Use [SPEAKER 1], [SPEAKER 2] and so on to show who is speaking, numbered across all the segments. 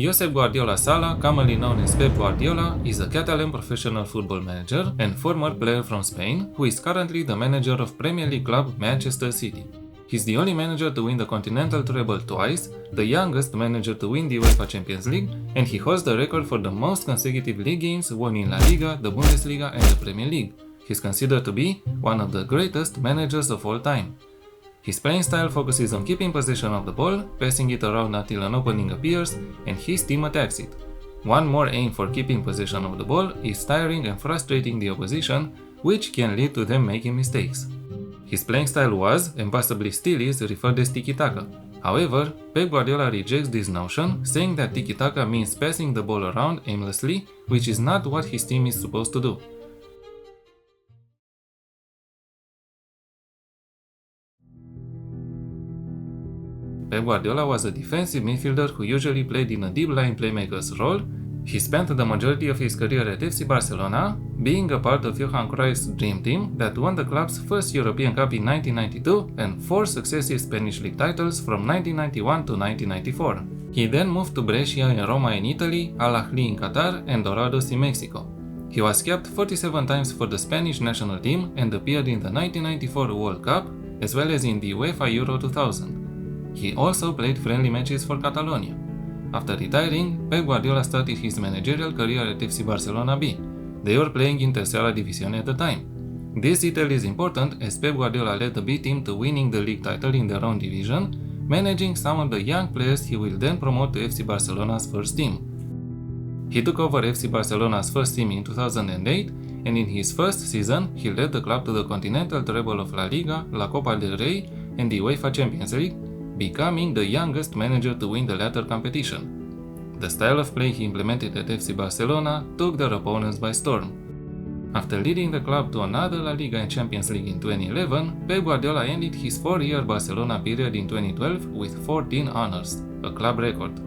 [SPEAKER 1] Josep Guardiola Sala, commonly known as Pep Guardiola, is a Catalan professional football manager and former player from Spain who is currently the manager of Premier League club Manchester City. He's the only manager to win the Continental Treble twice, the youngest manager to win the UEFA Champions League, and he holds the record for the most consecutive league games won in La Liga, the Bundesliga and the Premier League. He's considered to be one of the greatest managers of all time. His playing style focuses on keeping possession of the ball, passing it around until an opening appears, and his team attacks it. One more aim for keeping possession of the ball is tiring and frustrating the opposition, which can lead to them making mistakes. His playing style was, and possibly still is, referred as tiki-taka. However, Pep Guardiola rejects this notion, saying that tiki-taka means passing the ball around aimlessly, which is not what his team is supposed to do. Pep Guardiola was a defensive midfielder who usually played in a deep line playmaker's role. He spent the majority of his career at FC Barcelona, being a part of Johan Cruyff's dream team that won the club's first European Cup in 1992 and 4 successive Spanish League titles from 1991 to 1994. He then moved to Brescia in Roma in Italy, Al Ahly in Qatar, and Dorados in Mexico. He was capped 47 times for the Spanish national team and appeared in the 1994 World Cup, as well as in the UEFA Euro 2000. He also played friendly matches for Catalonia. After retiring, Pep Guardiola started his managerial career at FC Barcelona B. They were playing in Tercera División at the time. This detail is important as Pep Guardiola led the B team to winning the league title in their own division, managing some of the young players he will then promote to FC Barcelona's first team. He took over FC Barcelona's first team in 2008, and in his first season, he led the club to the Continental Treble of La Liga, La Copa del Rey, and the UEFA Champions League, becoming the youngest manager to win the latter competition. The style of play he implemented at FC Barcelona took their opponents by storm. After leading the club to another La Liga and Champions League in 2011, Pep Guardiola ended his 4-year Barcelona period in 2012 with 14 honors, a club record.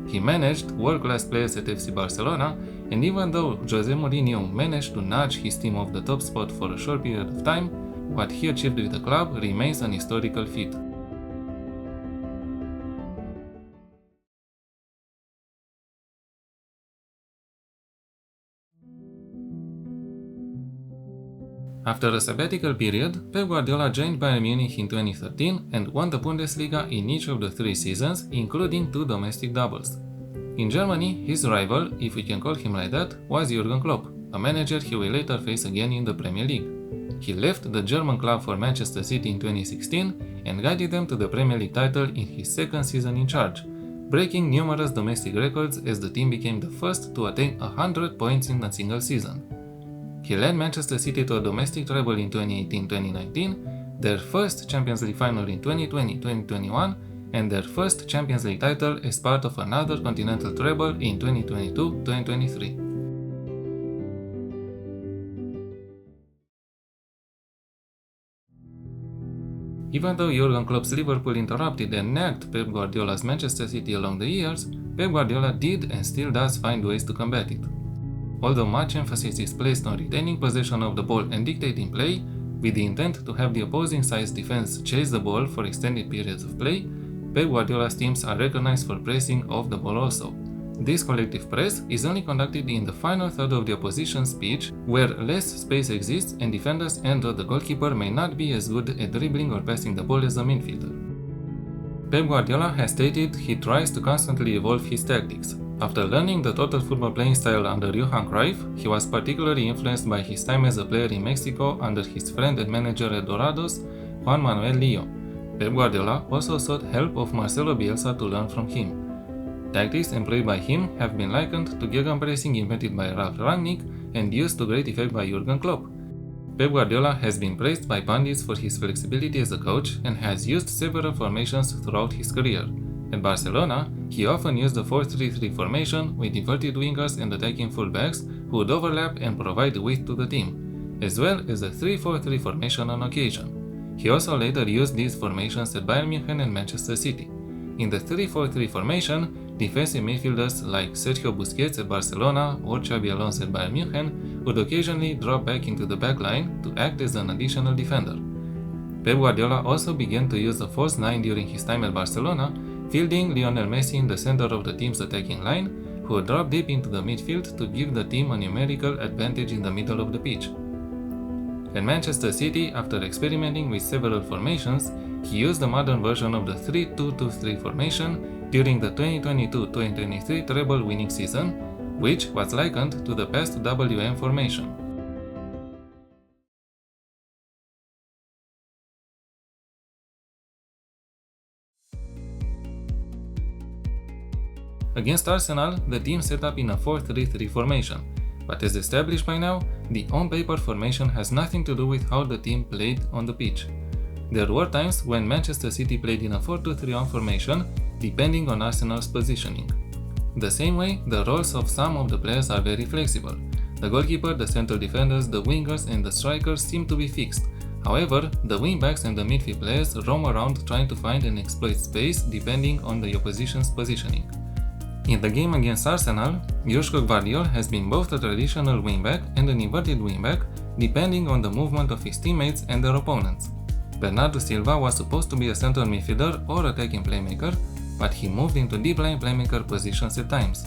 [SPEAKER 1] He managed world-class players at FC Barcelona, and even though Jose Mourinho managed to nudge his team off the top spot for a short period of time, what he achieved with the club remains an historical feat. After a sabbatical period, Pep Guardiola joined Bayern Munich in 2013 and won the Bundesliga in each of the 3 seasons, including 2 domestic doubles. In Germany, his rival, if we can call him like that, was Jurgen Klopp, a manager he will later face again in the Premier League. He left the German club for Manchester City in 2016 and guided them to the Premier League title in his second season in charge, breaking numerous domestic records as the team became the first to attain 100 points in a single season. He led Manchester City to a domestic treble in 2018-2019, their first Champions League final in 2020-2021, and their first Champions League title as part of another continental treble in 2022-2023. Even though Jurgen Klopp's Liverpool interrupted and nagged Pep Guardiola's Manchester City along the years, Pep Guardiola did and still does find ways to combat it. Although much emphasis is placed on retaining possession of the ball and dictating play, with the intent to have the opposing side's defense chase the ball for extended periods of play, Pep Guardiola's teams are recognized for pressing off the ball also. This collective press is only conducted in the final third of the opposition's pitch, where less space exists and defenders and the goalkeeper may not be as good at dribbling or passing the ball as a midfielder. Pep Guardiola has stated he tries to constantly evolve his tactics. After learning the total football playing style under Johan Cruyff, he was particularly influenced by his time as a player in Mexico under his friend and manager at Dorados, Juan Manuel Lillo. Pep Guardiola also sought help of Marcelo Bielsa to learn from him. Tactics employed by him have been likened to gegenpressing invented by Ralf Rangnick and used to great effect by Jurgen Klopp. Pep Guardiola has been praised by pundits for his flexibility as a coach and has used several formations throughout his career. At Barcelona, he often used the 4-3-3 formation with inverted wingers and attacking fullbacks who would overlap and provide width to the team, as well as a 3-4-3 formation on occasion. He also later used these formations at Bayern Munich and Manchester City. In the 3-4-3 formation, defensive midfielders like Sergio Busquets at Barcelona or Xabi Alonso at Bayern Munich would occasionally drop back into the back line to act as an additional defender. Pep Guardiola also began to use the false 9 during his time at Barcelona, fielding Lionel Messi in the center of the team's attacking line, who would drop deep into the midfield to give the team a numerical advantage in the middle of the pitch. At Manchester City, after experimenting with several formations, he used a modern version of the 3-2-2-3 formation during the 2022-2023 treble winning season, which was likened to the past WM formation. Against Arsenal, the team set up in a 4-3-3 formation, but as established by now, the on-paper formation has nothing to do with how the team played on the pitch. There were times when Manchester City played in a 4-2-3-1 formation, depending on Arsenal's positioning. The same way, the roles of some of the players are very flexible. The goalkeeper, the central defenders, the wingers and the strikers seem to be fixed. However, the wingbacks and the midfield players roam around trying to find and exploit space depending on the opposition's positioning. In the game against Arsenal, Pep Guardiola has been both a traditional wingback and an inverted wingback, depending on the movement of his teammates and their opponents. Bernardo Silva was supposed to be a central midfielder or attacking playmaker, but he moved into deep line playmaker positions at times.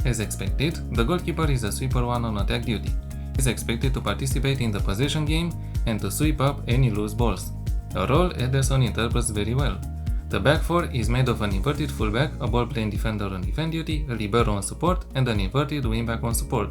[SPEAKER 1] As expected, the goalkeeper is a sweeper one on attack duty. He is expected to participate in the possession game and to sweep up any loose balls, a role Ederson interprets very well. The back four is made of an inverted fullback, a ball-playing defender on defend duty, a libero on support, and an inverted wingback on support.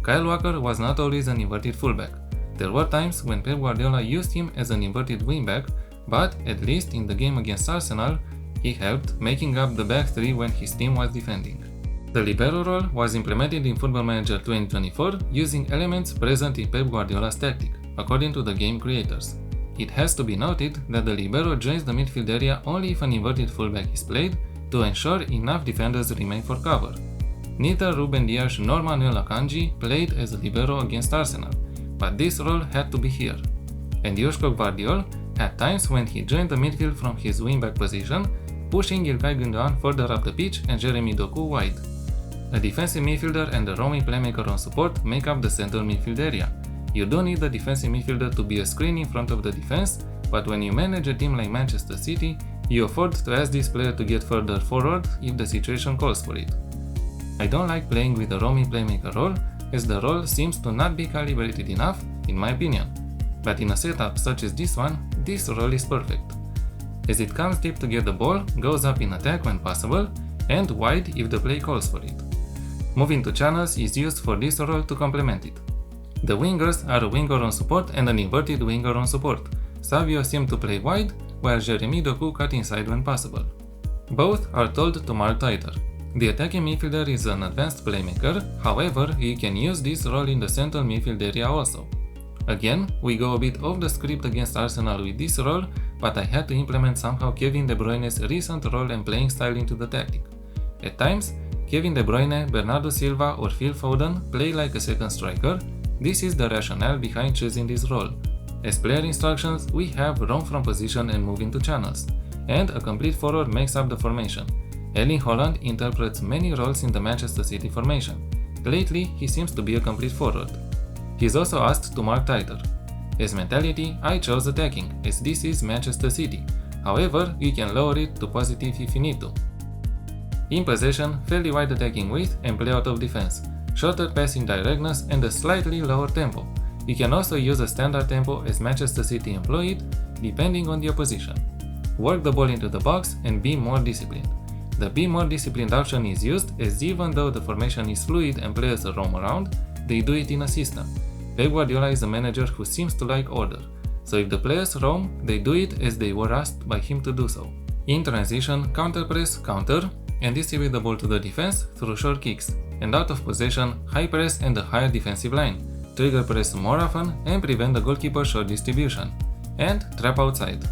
[SPEAKER 1] Kyle Walker was not always an inverted fullback. There were times when Pep Guardiola used him as an inverted wingback, but at least in the game against Arsenal, he helped making up the back three when his team was defending. The libero role was implemented in Football Manager 2024 using elements present in Pep Guardiola's tactic, according to the game creators. It has to be noted that the libero joins the midfield area only if an inverted fullback is played to ensure enough defenders remain for cover. Neither Ruben Dias nor Manuel Akanji played as a libero against Arsenal, but this role had to be here. And Pep Guardiola had times when he joined the midfield from his wingback position, pushing Ilkay Gundogan further up the pitch and Jeremy Doku wide. A defensive midfielder and a roaming playmaker on support make up the central midfield area. You don't need the defensive midfielder to be a screen in front of the defense, but when you manage a team like Manchester City, you afford to ask this player to get further forward if the situation calls for it. I don't like playing with the roaming playmaker role, as the role seems to not be calibrated enough, in my opinion. But in a setup such as this one, this role is perfect, as it comes deep to get the ball, goes up in attack when possible, and wide if the play calls for it. Moving to channels is used for this role to complement it. The wingers are a winger on support and an inverted winger on support. Savio seemed to play wide, while Jeremy Doku cut inside when possible. Both are told to mark tighter. The attacking midfielder is an advanced playmaker, however, he can use this role in the central midfield area also. Again, we go a bit off the script against Arsenal with this role, but I had to implement somehow Kevin De Bruyne's recent role and playing style into the tactic. At times, Kevin De Bruyne, Bernardo Silva or Phil Foden play like a second striker. This is the rationale behind choosing this role. As player instructions, we have roam from position and move into channels, and a complete forward makes up the formation. Erling Haaland interprets many roles in the Manchester City formation. Lately, he seems to be a complete forward. He is also asked to mark tighter. As mentality, I chose attacking, as this is Manchester City. However, you can lower it to positive if you need to. In possession, fairly wide attacking width and play out of defense, shorter passing directness and a slightly lower tempo. You can also use a standard tempo as Manchester City employ it, depending on the opposition. Work the ball into the box and be more disciplined. The be more disciplined option is used as even though the formation is fluid and players roam around, they do it in a system. Pep Guardiola is a manager who seems to like order, so if the players roam, they do it as they were asked by him to do so. In transition, counter press, counter, and distribute the ball to the defense through short kicks, and out of possession, high press and a higher defensive line, trigger press more often and prevent the goalkeeper short distribution, and trap outside.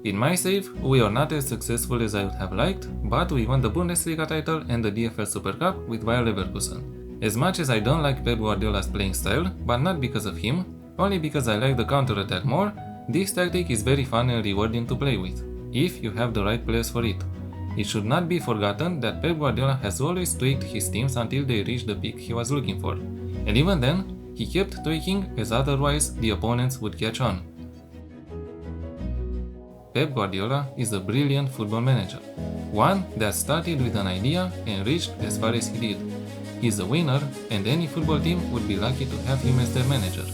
[SPEAKER 1] In my save, we are not as successful as I would have liked, but we won the Bundesliga title and the DFL Super Cup with Bayer Leverkusen. As much as I don't like Pep Guardiola's playing style, but not because of him, only because I like the counter-attack more, this tactic is very fun and rewarding to play with, if you have the right players for it. It should not be forgotten that Pep Guardiola has always tweaked his teams until they reach the peak he was looking for, and even then, He kept tweaking as otherwise the opponents would catch on. Pep Guardiola is a brilliant football manager, one that started with an idea and reached as far as he did. He's a winner, and any football team would be lucky to have him as their manager.